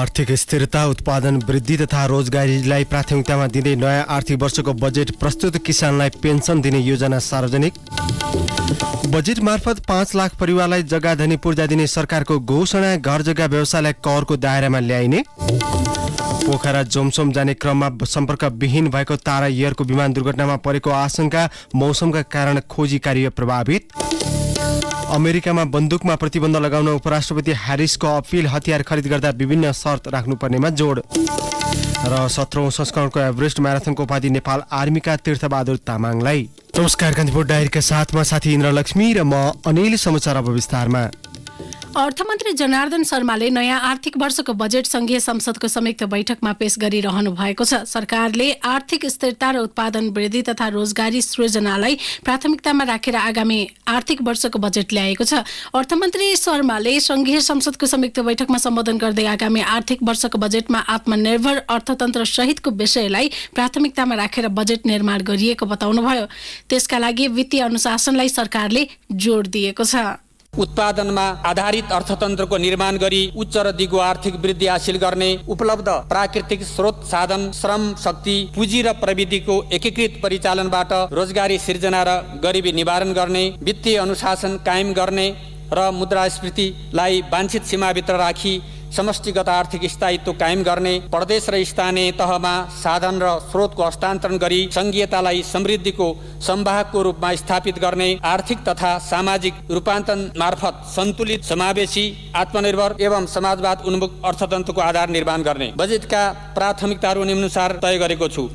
आर्थिक स्थिरता, उत्पादन वृद्धि तथा रोजगारीलाई प्राथमिकतामा दिँदै नयाँ आर्थिक वर्षको बजेट प्रस्तुत। किसानलाई पेन्सन दिने योजना सार्वजनिक। बजेट मार्फत 5 लाख परिवारलाई जग्गाधनी पूर्जा दिने सरकारको घोषणा। घर जग्गा व्यवसायलाई करको दायरामा ल्याइने। पोखरा जोमसोम जाने क्रममा सम्पर्कविहीन भएको तारा एयरको विमान दुर्घटनामा परेको आशंका। मौसमका कारण खोजी कार्य प्रभावित। अमेरिकामा बन्दुकमा प्रतिबन्ध लगाउन उपराष्ट्रपति ह्यारिसको अपिल। हतियार खरिद गर्दा विभिन्न शर्त राख्नुपर्नेमा जोड। र 17औं संस्करणको एभरेस्ट म्याराथनको उपाधि नेपाल आर्मीका तीर्थबहादुर तामाङलाई। नमस्कार, कान्तिपुर डायरीका साथमा साथी इन्द्रलक्ष्मी र म अनिल। समाचार अब विस्तारमा। अर्थमन्त्री जनार्दन शर्माले नयाँ आर्थिक वर्षको बजेट संघीय संसदको संयुक्त बैठकमा पेश गरिरहनु भएको छ। सरकारले आर्थिक स्थिरता र उत्पादन वृद्धि तथा रोजगारी सृजनालाई प्राथमिकतामा राखेर आगामी आर्थिक वर्षको बजेट ल्याएको छ। अर्थमन्त्री शर्माले संघीय संसदको संयुक्त बैठकमा सम्बोधन गर्दै आगामी आर्थिक वर्षको बजेटमा आत्मनिर्भर अर्थतन्त्र सहितको विषयलाई प्राथमिकतामा राखेर बजेट निर्माण गरिएको बताउनुभयो। त्यसका लागि वित्तीय अनुशासनलाई सरकारले जोड दिएको छ। उत्पादनमा आधारित अर्थतन्त्रको निर्माण गरी उच्च र दिगो आर्थिक वृद्धि हासिल गर्ने, उपलब्ध प्राकृतिक स्रोत, साधन, श्रम, शक्ति, पुँजी र प्रविधिको एकीकृत परिचालनबाट रोजगारी सिर्जना र गरिबी निवारण गर्ने, वित्तीय अनुशासन कायम गर्ने र मुद्रास्फीतिलाई वाञ्छित सीमाभित्र राखी समष्टिगत आर्थिक स्थायित्व कायम गर्ने, प्रदेश र स्थानीय तहमा साधन र स्रोतको हस्तान्तरण गरी संघीयतालाई समृद्धिको संवाहकको रूपमा स्थापित गर्ने, आर्थिक तथा सामाजिक रूपान्तरण मार्फत सन्तुलित, समावेशी, आत्मनिर्भर एवं समाजवाद उन्मुख अर्थतन्त्रको आधार निर्माण गर्ने बजेटका प्राथमिकताहरू निम्नानुसार तय गरेको छु।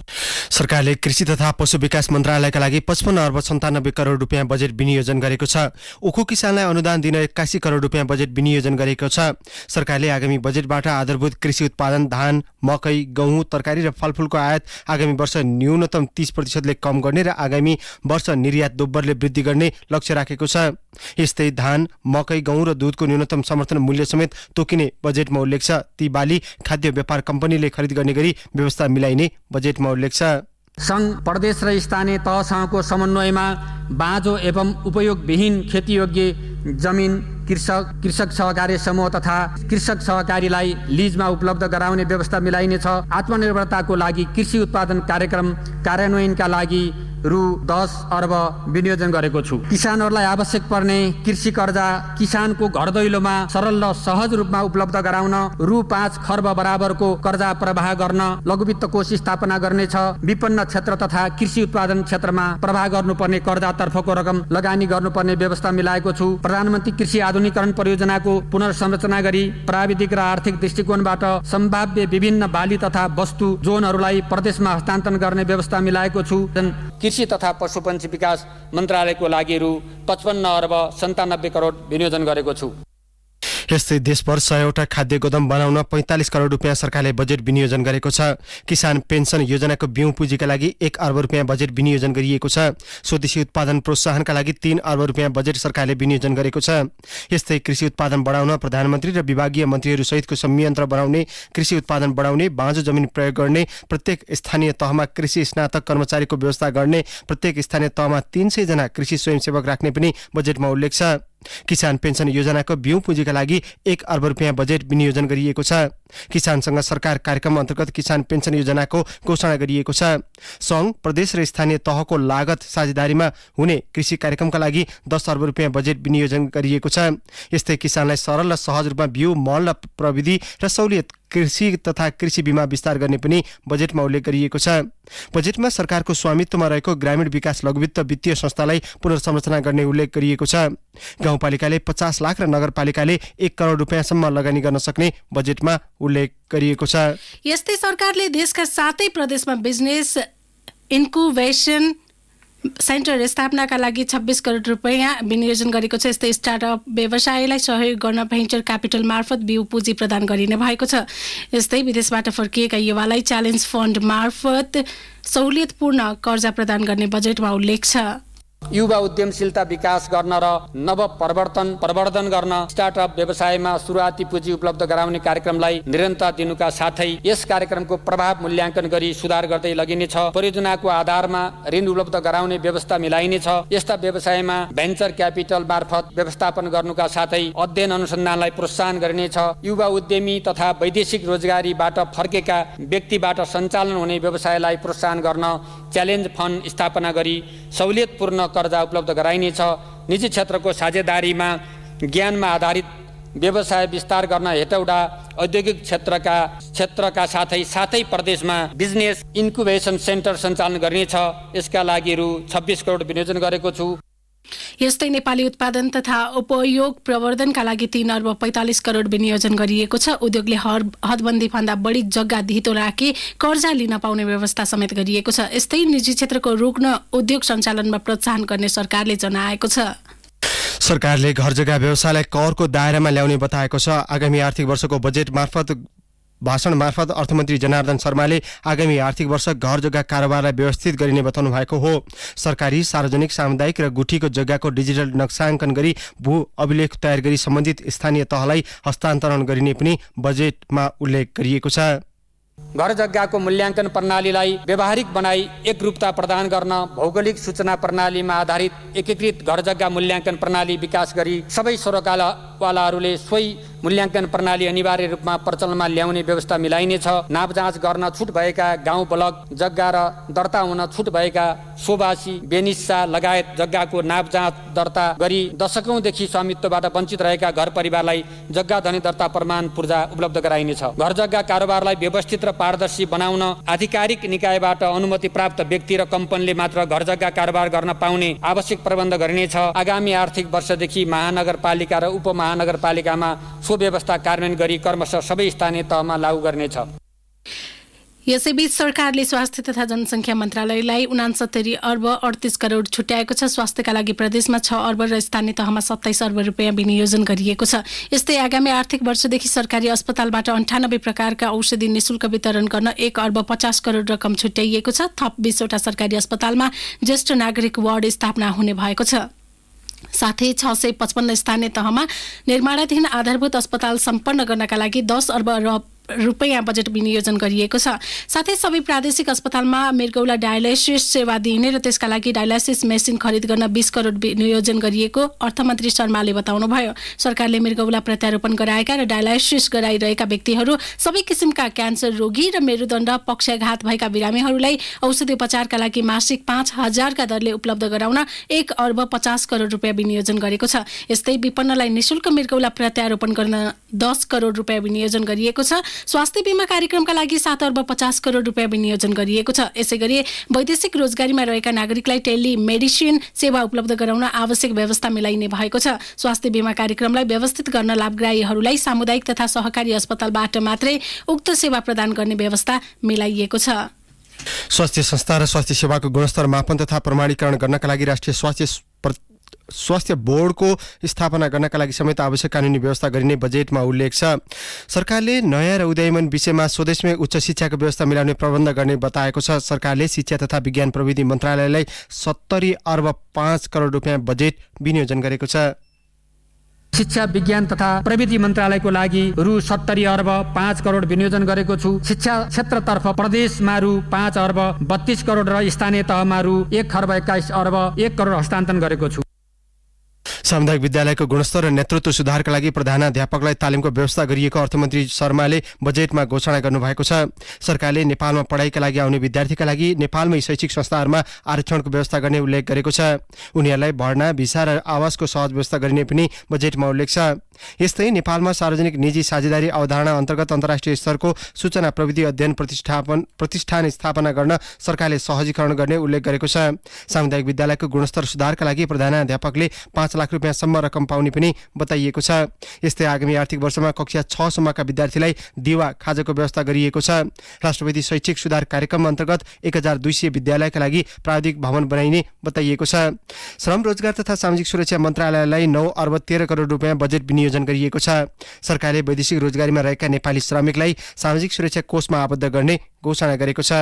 सरकारले कृषि तथा पशु विकास मन्त्रालयका लागि 55 अर्ब 97 करोड रुपियाँ बजेट विनियोजन गरेको छ। उखु किसानलाई अनुदान दिन 81 करोड रुपियाँ बजेट विनियोजन गरेको छ। सरकारले आगामी बजेटबाट आधारभूत कृषि उत्पादन, धान, मकै, गहुँ, तरकारी र फलफुलको आयात आगामी वर्ष न्यूनतम 30% कम गर्ने र आगामी वर्ष निर्यात दोब्बरले वृद्धि गर्ने लक्ष्य राखेको छ। यस्तै धान, मकै, गहुँ र दुधको न्यूनतम समर्थन मूल्य समेत तोकिने बजेटमा उल्लेख छ। ती बाली खाद्य व्यापार कम्पनीले खरिद गर्ने गरी व्यवस्था मिलाइने बजेटमा उल्लेख छ। सङ्घ, प्रदेश र स्थानीय तहसँगको समन्वयमा बाँझो एवं उपयोगविहीन खेतीयोग्य जमिन कृषक सहकारी समूह तथा कृषक सहकारीलाई लिजमा उपलब्ध गराउने व्यवस्था मिलाइनेछ। आत्मनिर्भरताको लागि कृषि उत्पादन कार्यक्रम कार्यान्वयनका लागि रु 10 अर्ब विनियोजन गरेको छु। किसानहरूलाई आवश्यक पर्ने कृषि कर्जा किसानको घर दैलोमा सरल र सहज रूपमा उपलब्ध गराउन रु 5 खर्ब बराबरको कर्जा प्रवाह गर्न लघु वित्त कोष स्थापना गर्नेछ। विपन्न क्षेत्र तथा कृषि उत्पादन क्षेत्रमा प्रवाह गर्नुपर्ने कर्जातर्फको रकम लगानी गर्नुपर्ने व्यवस्था मिलाएको छु। प्रधानमन्त्री कृषि आधुनिकीकरण परियोजनाको पुनर्संरचना गरी प्राविधिक र आर्थिक दृष्टिकोणबाट सम्भाव्य विभिन्न बाली तथा वस्तु जोनहरूलाई प्रदेशमा हस्तान्तरण गर्ने व्यवस्था मिलाएको छु। कृषि तथा पशुपन्छी विकास मन्त्रालयको लागि रु 55 अर्ब 97 करोड विनियोजन गरेको छु। यस्तै देशभर 100वटा खाद्य गोदाम बनाउन 45 करोड रुपियाँ सरकारले बजेट विनियोजन गरेको छ। किसान पेन्सन योजनाको बिउ पुँजीका लागि 1 अर्ब रुपियाँ बजेट विनियोजन गरिएको छ। स्वदेशी उत्पादन प्रोत्साहनका लागि 3 अर्ब रुपियाँ बजेट सरकारले विनियोजन गरेको छ। यस्तै कृषि उत्पादन बढाउन प्रधानमन्त्री र विभागीय मन्त्रीहरू सहितको संयन्त्र बनाउने, कृषि उत्पादन बढाउने, बाँझो जमिन प्रयोग गर्ने, प्रत्येक स्थानीय तहमा कृषि स्नातक कर्मचारीको व्यवस्था गर्ने, प्रत्येक स्थानीय तहमा 300 जना कृषि स्वयंसेवक राख्ने पनि बजेटमा उल्लेख छ। किसान पेन्सन योजनाको बिउ पुँजीका लागि 1 अर्ब रुपियाँ बजेट विनियोजन गरिएको छ। किसानसँग सरकार कार्यक्रम अन्तर्गत किसान पेन्सन योजनाको घोषणा गरिएको छ। सङ्घ, प्रदेश र स्थानीय तहको लागत साझेदारीमा हुने कृषि कार्यक्रमका लागि 10 अर्ब रुपियाँ बजेट विनियोजन गरिएको छ। यस्तै किसानलाई सरल र सहज रूपमा बिउ, मल र प्रविधि र सहुलियत कृषि तथा कृषि बीमा विस्तार गर्ने पनि बजेटमा उल्लेख गरिएको छ। बजेटमा सरकारको स्वामित्वमा रहेको ग्रामीण विकास लघुवित्त वित्तीय संस्थालाई पुनर्संरचना गर्ने उल्लेख गरिएको छ। गाउँपालिकाले 50 लाख र नगरपालिकाले 1 करोड रुपियाँसम्म लगानी गर्न सक्ने बजेटमा उल्लेख गरिएको छ। यस्तै सरकारले देशका 7 प्रदेशमा बिजनेस इन्कुबेसन सेन्टर स्थापनाका लागि 26 करोड रुपियाँ विनियोजन गरेको छ। यस्तै स्टार्टअप व्यवसायलाई सहयोग गर्न भेन्चर क्यापिटल मार्फत बिउ पुँजी प्रदान गरिने भएको छ। यस्तै विदेशबाट फर्किएका युवालाई च्यालेन्ज फन्ड मार्फत सहुलियतपूर्ण कर्जा प्रदान गर्ने बजेटमा उल्लेख छ। युवा उद्यमशीलता विकास गर्न र नव प्रवर्धन गर्न स्टार्टअप व्यवसायमा सुरुवाती पुँजी उपलब्ध गराउने कार्यक्रमलाई निरन्तरता दिनुका साथै यस कार्यक्रमको प्रभाव मूल्याङ्कन गरी सुधार गर्दै लगिनेछ। परियोजनाको आधारमा ऋण उपलब्ध गराउने व्यवस्था मिलाइनेछ। यस्ता व्यवसायमा भेन्चर क्यापिटल मार्फत व्यवस्थापन गर्नुका साथै अध्ययन अनुसन्धानलाई प्रोत्साहन गरिनेछ। युवा उद्यमी तथा वैदेशिक रोजगारीबाट फर्केका व्यक्तिबाट सञ्चालन हुने व्यवसायलाई प्रोत्साहन गर्न च्यालेन्ज फन्ड स्थापना गरी सहुलियतपूर्ण कर्जा उपलब्ध गराइनेछ। निजी क्षेत्रको साझेदारीमा ज्ञानमा आधारित व्यवसाय विस्तार गर्न हेटौडा औद्योगिक क्षेत्रका साथै प्रदेशमा बिजनेस इन्क्युबेसन सेन्टर सञ्चालन गरिनेछ। यसका लागि रु 26 करोड विनियोजन गरेको छु। यस्तै नेपाली उत्पादन तथा उपयोग प्रवर्धनका लागि 3 अर्ब 45 करोड विनियोजन गरिएको छ। उद्योगले हदबन्दी भन्दा बढी जग्गा धितो राखी कर्जा लिन पाउने व्यवस्था समेत गरिएको छ। यस्तै निजी क्षेत्रको रुग्ण उद्योग सञ्चालनमा प्रोत्साहन गर्ने सरकारले जनाएको छ। सरकारले घर जग्गा व्यवसायलाई करको दायरामा ल्याउने बताएको छ। आगामी आर्थिक वर्षको बजेट भाषण मार्फत अर्थमन्त्री जनार्दन शर्माले आगामी आर्थिक वर्ष घर जग्गा कारोबारलाई व्यवस्थित गरिने बताउनु भएको हो। सरकारी, सार्वजनिक, सामुदायिक र गुठीको जग्गाको डिजिटल नक्साङ्कन गरी भू अभिलेख तयार गरी सम्बन्धित स्थानीय तहलाई हस्तान्तरण गरिने पनि बजेटमा उल्लेख गरिएको छ। घर जग्गाको मूल्याङ्कन प्रणालीलाई व्यावहारिक बनाई एकरूपता प्रदान गर्न भौगोलिक सूचना प्रणालीमा आधारित एकीकृत घर जग्गा मूल्याङ्कन प्रणाली विकास गरी सबै सरकारवालाहरूले सोही मूल्याङ्कन प्रणाली अनिवार्य रूपमा प्रचलनमा ल्याउने व्यवस्था मिलाइनेछ। नाप जाँच गर्न छुट भएका गाउँ ब्लक जग्गा र दर्ता हुन छुट भएका सोबासी बेनिस्सा लगायत जग्गाको नाप जाँच दर्ता गरी दशकौंदेखि स्वामित्वबाट वञ्चित रहेका घर परिवारलाई जग्गा धनी दर्ता प्रमाण पूर्जा उपलब्ध गराइनेछ। घर जग्गा कारोबारलाई व्यवस्थित र पारदर्शी बनाउन आधिकारिक निकायबाट अनुमति प्राप्त व्यक्ति र कम्पनीले मात्र घर जग्गा कारोबार गर्न पाउने आवश्यक प्रबन्ध गरिनेछ। आगामी आर्थिक वर्षदेखि महानगरपालिका र उपमहानगरपालिकामा सो व्यवस्था कार्यान्वयन गरी क्रमशः सबै स्थानीय तहमा लागू गर्नेछ। यसैबीच सरकारले स्वास्थ्य तथा जनसङ्ख्या मन्त्रालयलाई 69 अर्ब 38 करोड छुट्याएको छ। स्वास्थ्यका लागि प्रदेशमा 6 अर्ब र स्थानीय तहमा 27 अर्ब रुपियाँ विनियोजन गरिएको छ। यस्तै आगामी आर्थिक वर्षदेखि सरकारी अस्पतालबाट 98 प्रकारका औषधि निशुल्क वितरण गर्न 1 अर्ब 50 करोड रकम छुट्याइएको छ। थप 20 वटा सरकारी अस्पतालमा ज्येष्ठ नागरिक वार्ड स्थापना हुने भएको छ। साथै 655 स्थानीय तहमा निर्माणाधीन आधारभूत अस्पताल सम्पन्न गर्नका लागि 10 अर्ब रुपियाँ बजेट विनियोजन गरिएको छ। साथै सबै प्रादेशिक अस्पतालमा मृगौला डायलाइसिस सेवा दिइने र त्यसका लागि डायलाइसिस मेसिन खरिद गर्न 20 करोड विनियोजन गरिएको अर्थमन्त्री शर्माले बताउनुभयो। सरकारले मृगौला प्रत्यारोपण गराएका र डायलाइसिस गराइरहेका व्यक्तिहरू, सबै किसिमका क्यान्सर रोगी र मेरुदण्ड पक्षाघात भएका बिरामीहरूलाई औषधि उपचारका लागि मासिक 5,000 का दरले उपलब्ध गराउन 1 अर्ब 50 करोड रुपियाँ विनियोजन गरेको छ। यस्तै विपन्नलाई निशुल्क मृगौला प्रत्यारोपण गर्न 10 करोड रुपियाँ विनियोजन गरिएको छ। स्वास्थ्य बीमा कार्यक्रमका लागि 7 अर्ब 50 करोड रुपियाँ विनियोजन गरिएको छ। यसैगरी वैदेशिक रोजगारीमा रहेका नागरिकलाई टेलिमेडिसिन सेवा उपलब्ध गराउन आवश्यक व्यवस्था मिलाइने भएको छ। स्वास्थ्य बीमा कार्यक्रमलाई व्यवस्थित गर्न लाभग्राहीहरूलाई सामुदायिक तथा सहकारी अस्पतालबाट मात्रै उक्त सेवा प्रदान गर्ने व्यवस्था मिलाइएको छ। स्वास्थ्य संस्था र स्वास्थ्य सेवाको गुणस्तर मापन तथा प्रमाणीकरण गर्नका लागि राष्ट्रिय स्वास्थ्य बोर्डको स्थापना गर्नका लागि समेत आवश्यक कानुनी व्यवस्था गरिने बजेटमा उल्लेख छ। सरकारले नयाँ र उदयमान विषयमा स्वदेशमै उच्च शिक्षाको व्यवस्था मिलाउने प्रबन्ध गर्ने बताएको छ। सरकारले शिक्षा तथा विज्ञान प्रविधि मन्त्रालयलाई 70 अर्ब 5 करोड रुपियाँ बजेट विनियोजन गरेको छ। शिक्षा विज्ञान तथा प्रविधि मन्त्रालयको लागि रु 70 अर्ब 5 करोड विनियोजन गरेको छु। शिक्षा क्षेत्रतर्फ प्रदेशमा रु 5 अर्ब 32 करोड र स्थानीय तहमा रु 1 अर्ब 21 अर्ब 1 करोड हस्तान्तरण गरेको छु। सामुदायिक विद्यालयको गुणस्तर र नेतृत्व सुधारका लागि प्रधानाध्यापकलाई तालिमको व्यवस्था गरिएको अर्थमन्त्री शर्माले बजेटमा घोषणा गर्नुभएको छ। सरकारले नेपालमा पढाइका लागि आउने विद्यार्थीका लागि नेपालमै शैक्षिक संस्थाहरूमा आरक्षणको व्यवस्था गर्ने उल्लेख गरेको छ। उनीहरूलाई भर्ना, भिसा र आवासको सहज व्यवस्था गरिने पनि बजेटमा उल्लेख छ। यस्तै नेपालमा सार्वजनिक निजी साझेदारी अवधारणा अन्तर्गत अन्तर्राष्ट्रिय स्तरको सूचना प्रविधि अध्ययन प्रतिष्ठान स्थापना गर्न सरकारले सहजीकरण गर्ने उल्लेख गरेको छ। सामुदायिक विद्यालयको गुणस्तर सुधारका लागि प्रधानाध्यापकले 5 लाख रुपियाँसम्म रकम पाउने पनि बताइएको छ। यस्तै आगामी आर्थिक वर्षमा कक्षा 6 सम्मका विद्यार्थीलाई दिवा खाजाको व्यवस्था गरिएको छ। राष्ट्रपति शैक्षिक सुधार कार्यक्रम अन्तर्गत 1200 विद्यालयका लागि प्राविधिक भवन बनाइने बताइएको छ। श्रम रोजगार तथा सामाजिक सुरक्षा मन्त्रालयलाई 9 अर्ब 13 करोड रुपियाँ बजेट विनियोजन गरिएको छ। सरकारले वैदेशिक रोजगारीमा रहेका नेपाली श्रमिकलाई सामाजिक सुरक्षा कोषमा आबद्ध गर्ने घोषणा गरेको छ।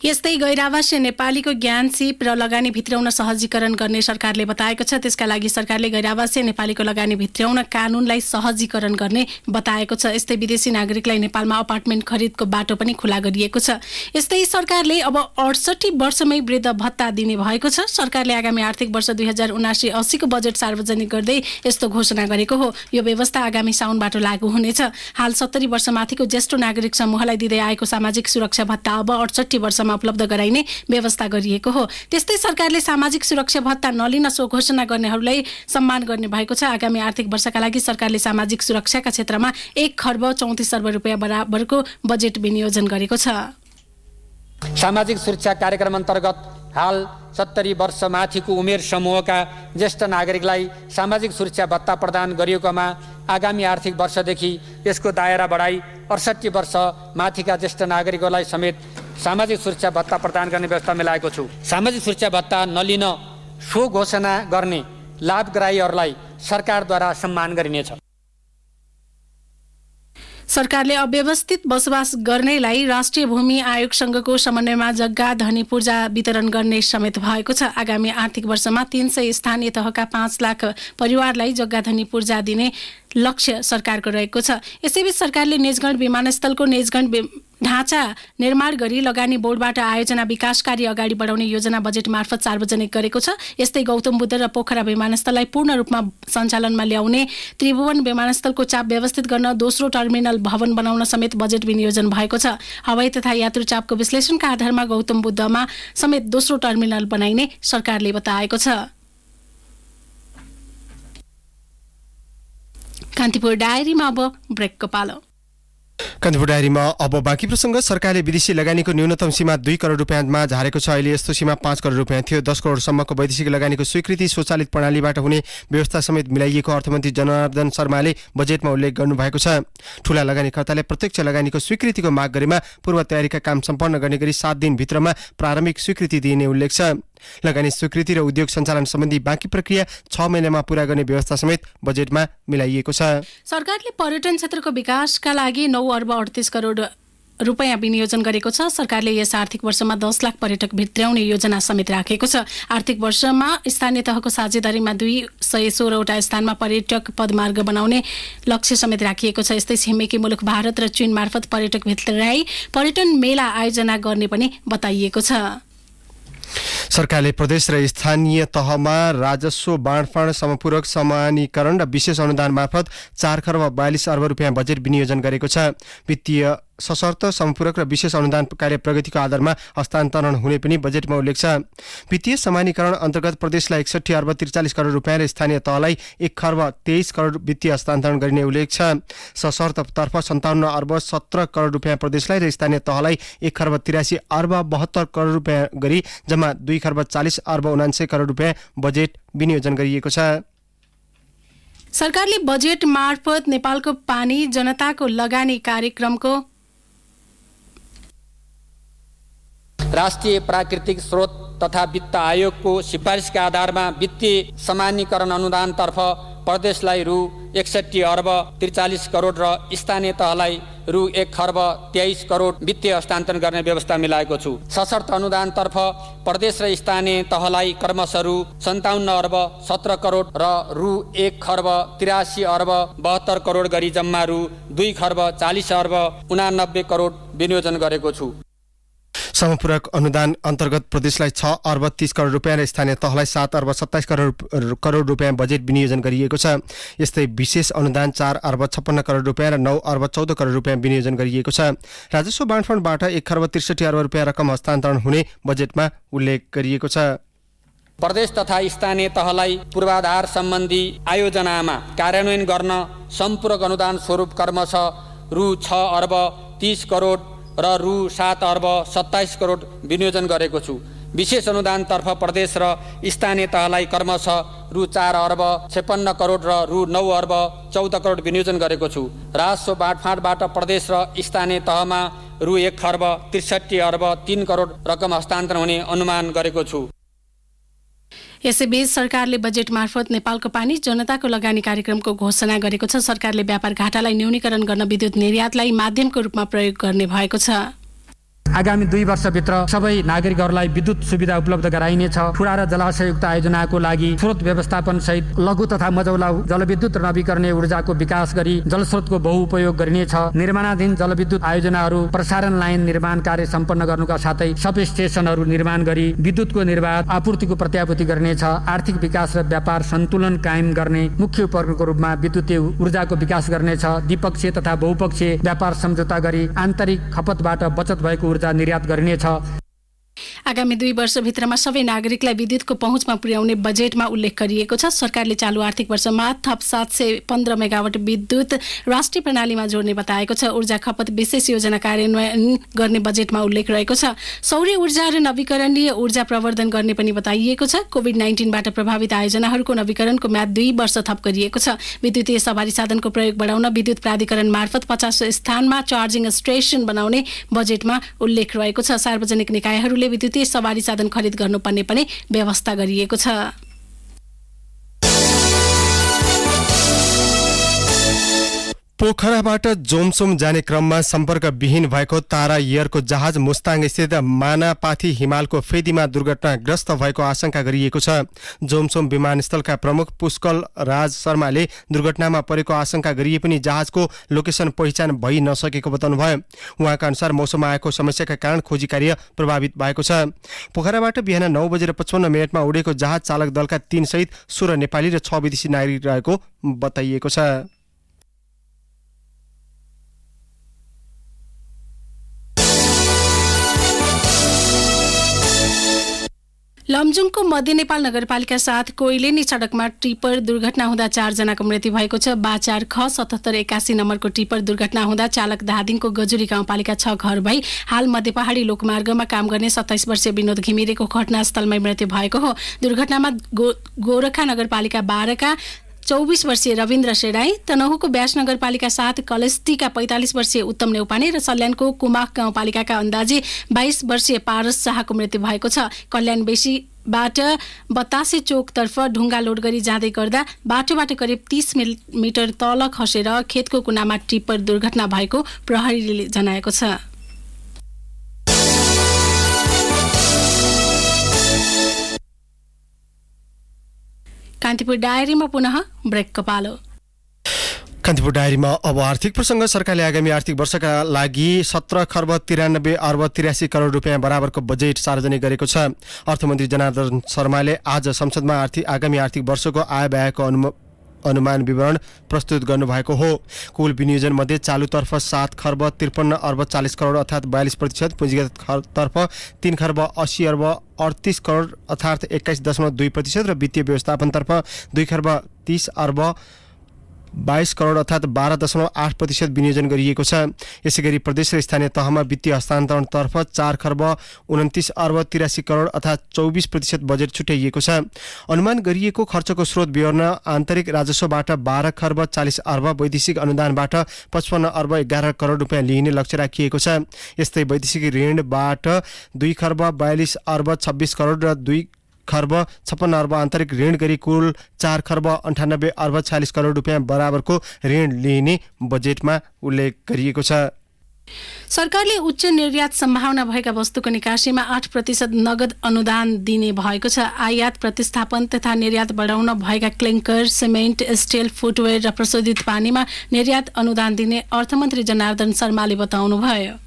यस्तै गैर-आवासीय नेपालीको ज्ञान सिप र लगानी भित्र्याउन सहजीकरण गर्ने सरकारले बताएको छ। त्यसका लागि सरकारले गैर-आवासीय नेपालीको लगानी भित्र्याउन कानूनलाई सहजीकरण गर्ने बताएको छ। यस्तै विदेशी नागरिकलाई नेपालमा अपार्टमेन्ट खरिदको बाटो पनि खुला गरिएको छ। यस्तै सरकारले अब 68 वर्षमै वृद्ध भत्ता दिने भएको छ। सरकारले आगामी आर्थिक वर्ष 2079-80 को बजेट सार्वजनिक गर्दै यस्तो घोषणा गरेको हो। यो व्यवस्था आगामी साउनबाट लागू हुनेछ। हाल 70 वर्षमाथिको ज्येष्ठ नागरिक समूहलाई दिँदै आएको सामाजिक सुरक्षा भत्ता अब 68 वर्षमा उपलब्ध गराइने व्यवस्था गरिएको हो। त्यस्तै सरकारले सामाजिक सुरक्षा भत्ता नलिन सो घोषणा गर्नेहरूलाई सम्मान गर्ने भएको छ। आगामी आर्थिक वर्षका लागि सरकारले सामाजिक सुरक्षाका क्षेत्रमा 1 खर्ब 34 अर्ब रुपियाँ बराबरको बजेट विनियोजन गरेको छ। सामाजिक सुरक्षा कार्यक्रम अन्तर्गत हाल 70 वर्ष माथिको उमेर समूहका ज्येष्ठ नागरिकलाई सामाजिक सुरक्षा भत्ता प्रदान गरिएकोमा आगामी आर्थिक वर्षदेखि यसको दायरा बढाई 68 वर्ष माथिका ज्येष्ठ नागरिकहरूलाई समेत सामाजिक सुरक्षा भत्ता प्रदान गर्ने व्यवस्था मिलाएको छु। सामाजिक सुरक्षा भत्ता नलिन सो घोषणा गर्ने लाभग्राहीहरूलाई सरकारद्वारा सम्मान गरिनेछ। सरकारले अव्यवस्थित बसोबास गर्नेलाई राष्ट्रिय भूमि आयोगसँगको समन्वयमा जग्गा धनी पूर्जा वितरण गर्ने समेत भएको छ। आगामी आर्थिक वर्षमा 300 स्थानीय तहका 5 लाख परिवारलाई जग्गा धनी पूर्जा दिने लक्ष्य सरकारको रहेको छ। यसैबीच सरकारले निजगढ विमानस्थलको निजगढ ढाँचा निर्माण गरी लगानी बोर्डबाट आयोजना विकास कार्य अगाडि बढाउने योजना बजेट मार्फत सार्वजनिक गरेको छ। यस्तै गौतम बुद्ध र पोखरा विमानस्थललाई पूर्ण रूपमा सञ्चालनमा ल्याउने, त्रिभुवन विमानस्थलको चाप व्यवस्थित गर्न दोस्रो टर्मिनल भवन बनाउन समेत बजेट विनियोजन भएको छ। हवाई तथा यात्रु चापको विश्लेषणका आधारमा गौतम बुद्धमा समेत दोस्रो टर्मिनल बनाइने सरकारले बताएको छ। कान्तिपुर डायरीमा अब ब्रेकको पालो। कान्तिपुर डायरीमा अब बाँकी प्रसङ्ग। सरकारले विदेशी लगानीको न्यूनतम सीमा 2 करोड रुपियाँमा झारेको छ। अहिले यस्तो सीमा 5 करोड रुपियाँ थियो। 10 करोडसम्मको वैदेशिक लगानीको स्वीकृति स्वचालित प्रणालीबाट हुने व्यवस्था समेत मिलाइएको अर्थमन्त्री जनार्दन शर्माले बजेटमा उल्लेख गर्नुभएको छ। ठूला लगानीकर्ताले प्रत्यक्ष लगानीको स्वीकृतिको माग गरेमा पूर्व तयारीका काम सम्पन्न गर्ने गरी 7 दिनभित्रमा प्रारम्भिक स्वीकृति दिइने उल्लेख छ। लगानी स्वीकृति र उद्योग सञ्चालन सम्बन्धी बाँकी प्रक्रिया 6 महिनामा पूरा गर्ने व्यवस्था समेत बजेटमा मिलाइएको छ। सरकारले पर्यटन क्षेत्रको विकासका लागि 9 अर्ब 38 करोड रुपियाँ विनियोजन गरेको छ। सरकारले यस आर्थिक वर्षमा 10 लाख पर्यटक भित्र्याउने योजना समेत राखेको छ। आर्थिक वर्षमा स्थानीय तहको साझेदारीमा 216वटा स्थानमा पर्यटक पदमार्ग बनाउने लक्ष्य समेत राखिएको छ। यस्तै छिमेकी मुलुक भारत र चीन मार्फत पर्यटक भित्र्याई पर्यटन मेला आयोजना गर्ने पनि बताइएको छ। सरकारले प्रदेश र स्थानीय तहमा राजस्व बाँडफाँड समपूरक समानीकरण र विशेष अनुदान मार्फत 4 खर्ब 42 अर्ब रुपियाँ बजेट विनियोजन गरेको छ। वित्तीय सशर्त समपूरक र विशेष अनुदान कार्य प्रगतिको आधारमा हस्तान्तरण हुने पनि बजेटमा उल्लेख छ। वित्तीय समानीकरण अन्तर्गत प्रदेशलाई 61 अर्ब 43 करोड रुपियाँ र स्थानीय तहलाई 1 खर्ब 23 करोड वित्तीय हस्तान्तरण गरिने उल्लेख छ। सशर्ततर्फ 57 अर्ब 17 करोड रुपियाँ प्रदेशलाई र स्थानीय तहलाई 1 खर्ब 83 अर्ब 72 करोड रुपियाँ गरी जम्मा 2 खर्ब 40 अर्ब 79 करोड रुपियाँ बजेट विनियोजन गरिएको छ। सरकारले बजेट मार्फत नेपालको पानी जनताको लगानी कार्यक्रमको राष्ट्रिय प्राकृतिक स्रोत तथा वित्त आयोगको सिफारिसका आधारमा वित्तीय समानीकरण अनुदानतर्फ प्रदेशलाई रु 61 अर्ब 43 करोड र स्थानीय तहलाई रु 1 खर्ब 23 करोड वित्तीय हस्तान्तरण गर्ने व्यवस्था मिलाएको छु। सशर्त अनुदानतर्फ प्रदेश र स्थानीय तहलाई क्रमशः रु 57 अर्ब 17 करोड र रु 1 खर्ब 83 अर्ब 72 करोड गरी जम्मा रु 2 खर्ब 40 अर्ब 89 करोड विनियोजन गरेको छु। समपूरक अनुदान अन्तर्गत प्रदेशलाई 6 अर्ब 30 करोड रुपियाँ र स्थानीय तहलाई 7 अर्ब 27 करोड रुपियाँ बजेट विनियोजन गरिएको छ। यस्तै विशेष अनुदान 4 अर्ब 56 करोड रुपियाँ र 9 अर्ब 14 करोड रुपियाँ विनियोजन गरिएको छ। राजस्व बाँडफाँडबाट 1 खर्ब 63 अर्ब रुपियाँ रकम हस्तान्तरण हुने बजेटमा उल्लेख गरिएको छ। प्रदेश तथा स्थानीय तहलाई पूर्वाधार सम्बन्धी आयोजनामा कार्यान्वयन गर्न सम्पूरक अनुदान स्वरूप क्रमशः रु 6 अर्ब 30 करोड र रु 7 अर्ब 27 करोड विनियोजन गरेको छु। विशेष अनुदानतर्फ प्रदेश र स्थानीय तहलाई क्रमशः रु 4 अर्ब 56 करोड र रु 9 अर्ब 14 करोड विनियोजन गरेको छु। राजस्व बाँडफाँडबाट प्रदेश र स्थानीय तहमा रु 1 खर्ब 63 अर्ब 3 करोड रकम हस्तान्तरण हुने अनुमान गरेको छु। यसैबीच सरकारले बजेट मार्फत नेपालको पानी जनताको लगानी कार्यक्रमको घोषणा गरेको छ। सरकारले व्यापार घाटालाई न्यूनीकरण गर्न विद्युत निर्यातलाई माध्यमको रूपमा प्रयोग गर्ने भएको छ। आगामी 2 वर्षभित्र सबै नागरिकहरूलाई विद्युत सुविधा उपलब्ध गराइनेछ। ठुला र जलाशययुक्त आयोजनाको लागि स्रोत व्यवस्थापन सहित लघु तथा मझौला जलविद्युत र नवीकरणीय ऊर्जाको विकास गरी जलस्रोतको बहुउपयोग गरिनेछ। निर्माणाधीन जलविद्युत आयोजनाहरू प्रसारण लाइन निर्माण कार्य सम्पन्न गर्नुका साथै सब स्टेशनहरू निर्माण गरी विद्युतको निर्वाध आपूर्तिको प्रत्याभूति गर्नेछ। आर्थिक विकास र व्यापार सन्तुलन कायम गर्ने मुख्य उपकरणको रूपमा विद्युतीय ऊर्जाको विकास गर्नेछ। द्विपक्षीय तथा बहुपक्षीय व्यापार सम्झौता गरी आन्तरिक खपतबाट बचत भएको ऊर्जा निर्यात गरिनेछ। आगामी 2 वर्षभित्रमा सबै नागरिकलाई विद्युतको पहुँचमा पुर्याउने बजेटमा उल्लेख गरिएको छ। सरकारले चालु आर्थिक वर्षमा थप 715 मेगावाट विद्युत राष्ट्रिय प्रणालीमा जोड्ने बताएको छ। ऊर्जा खपत विशेष योजना कार्यान्वयन गर्ने बजेटमा उल्लेख रहेको छ। सौर्य ऊर्जा र नवीकरणीय ऊर्जा प्रवर्धन गर्ने पनि बताइएको छ। कोभिड-19बाट प्रभावित आयोजनाहरूको नवीकरणको म्याद 2 वर्ष थप गरिएको छ। विद्युतीय सवारी साधनको प्रयोग बढाउन विद्युत प्राधिकरण मार्फत 50 स्थानमा चार्जिङ स्टेसन बनाउने बजेटमा उल्लेख रहेको छ। सार्वजनिक निकायहरूले विद्युतीय सवारी साधन खरिद गर्नुपर्ने पनि व्यवस्था गरिएको छ। पोखराबाट जोमसोम जाने क्रममा सम्पर्कविहीन भएको तारा एयरको जहाज मुस्ताङ स्थित मानापाथी हिमालको फेदीमा दुर्घटनाग्रस्त भएको आशंका गरिएको छ। जोमसोम विमानस्थलका प्रमुख पुष्कल राज शर्माले दुर्घटनामा परेको आशंका गरिए पनि जहाजको लोकेसन पहिचान भइ नसकेको बताउनुभयो। उहाँका अनुसार मौसममा आएको समस्याका कारण खोजी कार्य प्रभावित भएको छ। पोखराबाट बिहान 9:55 उडेको जहाज चालक दलका 3 सहित 16 नेपाली र 6 विदेशी नागरिक रहेको बताइएको छ। लमजुङको मध्य नेपाल नगरपालिका साथ कोइलेनी सडकमा टिपर दुर्घटना हुँदा 4 जनाको मृत्यु भएको छ। बा4 ख 7781 नम्बरको टिपर दुर्घटना हुँदा चालक धादिङको गजुरी गाउँपालिका 6 घर भई हाल मध्य पहाडी लोकमार्गमा काम गर्ने 27 वर्षीय विनोद घिमिरेको घटनास्थलमै मृत्यु भएको हो। दुर्घटनामा गोरखा नगरपालिका 12 का 24 वर्षीय रविन्द्र शेडाई, तनहुको ब्यास नगरपालिका 7 कलस्टीका 45 वर्षीय उत्तम नेउपाने र सल्यानको कुमाक गाउँपालिकाका अन्दाजी 22 वर्षीय पारस शाहको मृत्यु भएको छ। कल्याण बेसीबाट बतासे चोकतर्फ ढुङ्गा लोड गरी जाँदै गर्दा बाटोबाट करिब 30 मिटर तल खसेर खेतको कुनामा टिप्पर दुर्घटना भएको प्रहरीले जनाएको छ। कान्तिपुर डायरीमा पुनः ब्रेकको पालो। कान्तिपुर डायरीमा अब आर्थिक प्रसङ्ग। सरकारले आगामी आर्थिक वर्षका लागि 17 खर्ब 93 अर्ब 83 करोड रुपियाँ बराबरको बजेट सार्वजनिक गरेको छ। अर्थमन्त्री जनार्दन शर्माले आज संसदमा आगामी आर्थिक वर्षको आय व्ययको अनुमान विवरण प्रस्तुत गर्नुभएको हो। कुल विनियोजन मध्ये चालुतर्फ 7 खर्ब 53 अर्ब 40 करोड अर्थात् 42%, पुँजीगत तर्फ 3 खर्ब 80 अर्ब 38 करोड अर्थात् 21.2% र वित्तीय व्यवस्थापनतर्फ 2 खर्ब 30 अर्ब 22 करोड अर्थात् 12.8% विनियोजन गरिएको छ। यसैगरी प्रदेश र स्थानीय तहमा वित्तीय हस्तान्तरणतर्फ 4 खर्ब 29 अर्ब 83 करोड अर्थात् 24% बजेट छुट्याइएको छ। अनुमान गरिएको खर्चको स्रोत विवरण आन्तरिक राजस्वबाट 12 खर्ब 40 अर्ब, वैदेशिक अनुदानबाट 55 अर्ब 11 करोड रुपियाँ लिइने लक्ष्य राखिएको छ। यस्तै वैदेशिक ऋणबाट 2 खर्ब 42 अर्ब 26 करोड र 2 खर्ब 56 अर्ब आन्तरिक ऋण गरी कुल 4 खर्ब 98 अर्ब 46 करोड रुपियाँ बराबरको ऋण लिइने बजेटमा उल्लेख गरिएको छ। सरकारले उच्च निर्यात सम्भावना भएका वस्तुको निकासीमा 8% नगद अनुदान दिने भएको छ। आयात प्रतिस्थापन तथा निर्यात बढाउन भएका क्लिङ्कर, सिमेन्ट, स्टिल, फुटवेयर र प्रशोधित पानीमा निर्यात अनुदान दिने अर्थमन्त्री जनार्दन शर्माले बताउनुभयो।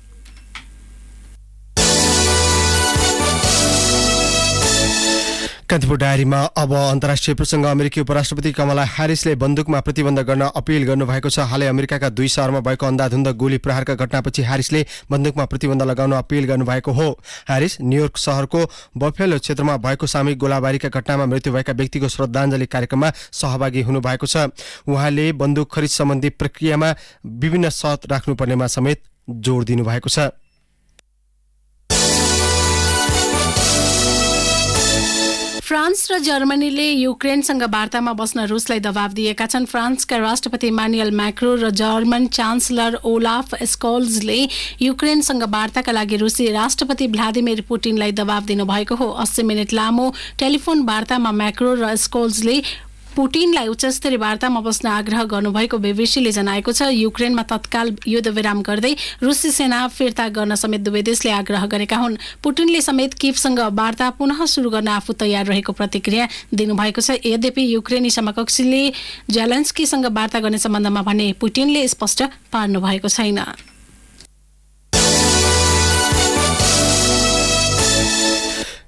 कान्तिपुर डायरीमा अब अन्तर्राष्ट्रिय प्रसङ्ग। अमेरिकी उपराष्ट्रपति कमला ह्यारिसले बन्दुकमा प्रतिबन्ध गर्न अपिल गर्नुभएको छ। हालै अमेरिकाका 2 शहरमा भएको अन्धाधुन्द गोली प्रहारका घटनापछि ह्यारिसले बन्दुकमा प्रतिबन्ध लगाउन अपिल गर्नुभएको हो। ह्यारिस न्युयोर्क शहरको बफेलो क्षेत्रमा भएको सामूहिक गोलाबारीका घटनामा मृत्यु भएका व्यक्तिको श्रद्धाञ्जली कार्यक्रममा सहभागी हुनुभएको छ। उहाँले बन्दुक खरिद सम्बन्धी प्रक्रियामा विभिन्न शर्त राख्नुपर्नेमा समेत जोड दिनुभएको छ। फ्रान्स र जर्मनीले युक्रेनसँग वार्तामा बस्न रुसलाई दबाव दिएका छन्। फ्रान्सका राष्ट्रपति इमानुएल म्याक्रोन र जर्मन चान्सलर ओलाफ स्कोल्जले युक्रेनसँग वार्ताका लागि रुसी राष्ट्रपति भ्लादिमिर पुटिनलाई दबाव दिनुभएको हो। 80 मिनट लामो टेलिफोन वार्तामा म्याक्रोन र स्कोल्जले पुटिनलाई उच्चस्तरीय वार्तामा बस्न आग्रह गर्नुभएको बीबीसीले जनाएको छ। युक्रेनमा तत्काल युद्धविराम गर्दै रुसी सेना फिर्ता गर्न समेत दुवै देशले आग्रह गरेका हुन्। पुटिनले समेत कीवसँग वार्ता पुनः सुरु गर्न आफू तयार रहेको प्रतिक्रिया दिनुभएको छ। यद्यपि युक्रेनी समकक्षीले जेलेन्स्कीसँग वार्ता गर्ने सम्बन्धमा भने पुटिनले स्पष्ट पार्नु भएको छैन।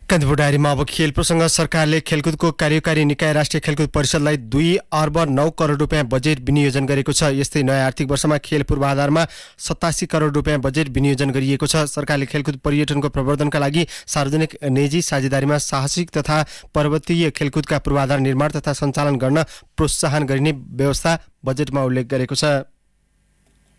कान्तिपुर डायरीमा अब खेल प्रसङ्ग। सरकारले खेलकुदको कार्यकारी निकाय राष्ट्रिय खेलकुद परिषदलाई 2 अर्ब 9 करोड रुपियाँ बजेट विनियोजन गरेको छ। यस्तै नयाँ आर्थिक वर्षमा खेल पूर्वाधारमा 87 करोड रुपियाँ बजेट विनियोजन गरिएको छ। सरकारले खेलकुद पर्यटनको प्रवर्धनका लागि सार्वजनिक निजी साझेदारीमा साहसिक तथा पर्वतीय खेलकुदका पूर्वाधार निर्माण तथा सञ्चालन गर्न प्रोत्साहन गरिने व्यवस्था बजेटमा उल्लेख गरेको छ।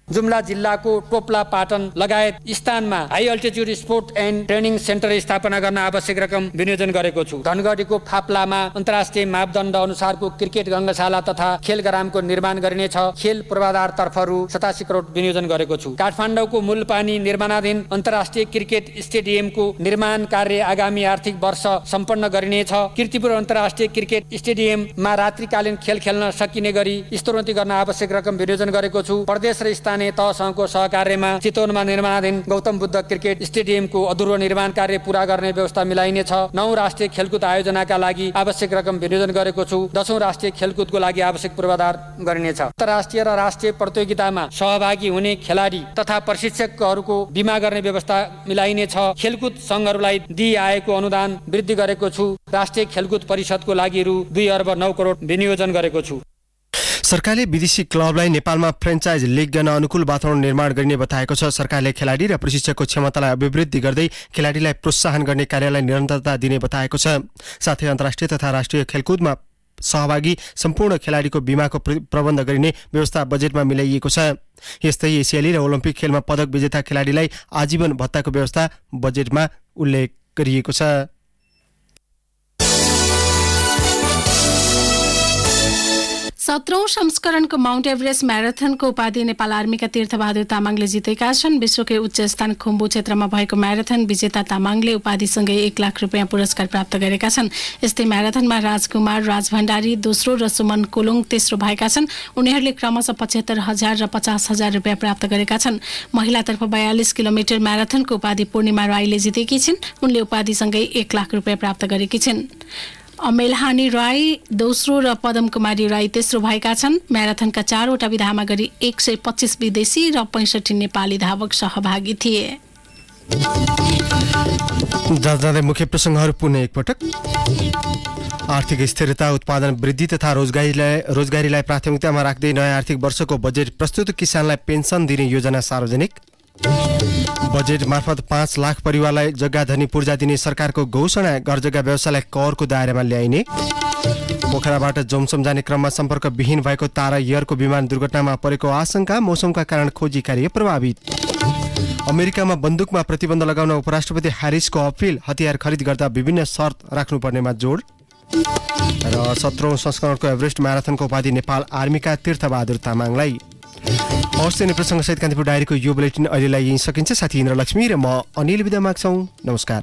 जुम्ला जिल्लाको टोप्ला पाटन लगायत स्थानमा high altitude sport and training centre स्थापना गर्न आवश्यक रकम विनियोजन गरेको छु। धनगढीको फाप्लामा अन्तर्राष्ट्रिय मापदण्ड अनुसारको क्रिकेट रङ्गशाला तथा खेल ग्राउन्डको निर्माण गरिनेछ। खेल पूर्वाधार तर्फहरू 87 करोड विनियोजन गरेको छु। काठमाडौँको मूलपानी निर्माणाधीन अन्तर्राष्ट्रिय क्रिकेट स्टेडियमको निर्माण कार्य आगामी आर्थिक वर्ष सम्पन्न गरिनेछ। कीर्तिपुर अन्तर्राष्ट्रिय क्रिकेट स्टेडियममा रात्रिकालीन खेल खेल्न सकिने गरी स्तरोन्नति गर्न आवश्यक रकम विनियोजन गरेको छु। प्रदेश र स्थानीय तहसँगको सहकार्यमा चितवनमा निर्माणाधीन गौतम बुद्ध क्रिकेट स्टेडियमको अधुरो निर्माण कार्य पूरा गर्ने व्यवस्था मिलाइनेछ। 9 राष्ट्रिय खेलकुद आयोजनाका लागि आवश्यक रकम विनियोजन गरेको छु। 10औं राष्ट्रिय खेलकुदको लागि आवश्यक पूर्वाधार गरिनेछ। अन्तर्राष्ट्रिय र राष्ट्रिय प्रतियोगितामा सहभागी हुने खेलाडी तथा प्रशिक्षकहरूको बिमा गर्ने व्यवस्था मिलाइनेछ। खेलकुद सङ्घहरूलाई दिइआएको अनुदान वृद्धि गरेको छु। राष्ट्रिय खेलकुद परिषदको लागि रु 2 अर्ब 9 करोड विनियोजन गरेको छु। सरकारले विदेशी क्लबलाई नेपालमा फ्रेन्चाइज लिग गर्न अनुकूल वातावरण निर्माण गर्ने बताएको छ। सरकारले खेलाडी र प्रशिक्षकको क्षमतालाई अभिवृद्धि गर्दै खेलाडीलाई प्रोत्साहन गर्ने कार्यलाई निरन्तरता दिने बताएको छ। साथै अन्तर्राष्ट्रिय तथा राष्ट्रिय खेलकुदमा सहभागी सम्पूर्ण खेलाडीको बिमाको प्रबन्ध गरिने व्यवस्था बजेटमा मिलाइएको छ। यस्तै एसियाली र ओलम्पिक खेलमा पदक विजेता खेलाडीलाई आजीवन भत्ताको व्यवस्था बजेटमा उल्लेख गरिएको छ। 17औं संस्करणको माउन्ट एभरेस्ट म्याराथनको उपाधि नेपाल आर्मीका तीर्थबहादुर तामाङले जितेका छन्। विश्वकै उच्च स्थान खुम्बु क्षेत्रमा भएको म्याराथन विजेता तामाङले उपाधिसँगै 1 लाख रुपियाँ पुरस्कार प्राप्त गरेका छन्। यस्तै म्याराथनमा राजकुमार राजभण्डारी दोस्रो र सुमन कोलुङ तेस्रो भएका छन्। उनीहरूले क्रमशः 75,000 र 50,000 रुपियाँ प्राप्त गरेका छन्। महिलातर्फ 42 किलोमिटर म्याराथनको उपाधि पूर्णिमा राईले जितेकी छिन्। उनले उपाधिसँगै 1 लाख रुपियाँ प्राप्त गरेकी छिन्। अमेलहानी राई दोस्रो र पदम कुमारी राई तेस्रो भएका छन्। म्याराथनका 4वटा विधामा गरी 125 विदेशी र 65 नेपाली धावक सहभागी थिए। जाँदै मुख्य प्रसङ्गहरू पुनः एकपटक। आर्थिक स्थिरता, उत्पादन वृद्धि तथा रोजगारीलाई प्राथमिकतामा राख्दै नयाँ आर्थिक वर्षको बजेट प्रस्तुत। किसानलाई पेन्सन दिने योजना सार्वजनिक। बजेट मार्फत 5 लाख परिवारलाई जग्गा धनी पूर्जा दिने सरकारको घोषणा। घर जग्गा व्यवसायलाई करको दायरामा ल्याइने। पोखराबाट जोमसोम जाने क्रममा सम्पर्कविहीन भएको तारा एयरको विमान दुर्घटनामा परेको आशंका। मौसमका कारण खोजी कार्य प्रभावित। अमेरिकामा बन्दुकमा प्रतिबन्ध लगाउन उपराष्ट्रपति ह्यारिसको अपिल। हतियार खरिद गर्दा विभिन्न शर्त राख्नुपर्नेमा जोड। र 17औं संस्करणको एभरेस्ट म्याराथनको उपाधि नेपाल आर्मीका तीर्थबहादुर तामाङलाई। हवस्, यिनै प्रसङ्गसहित कान्तिपुर डायरीको यो बुलेटिन अहिलेलाई यहीँ सकिन्छ। साथी इन्द्रलक्ष्मी र म अनिल बिदा माग्छौँ। नमस्कार।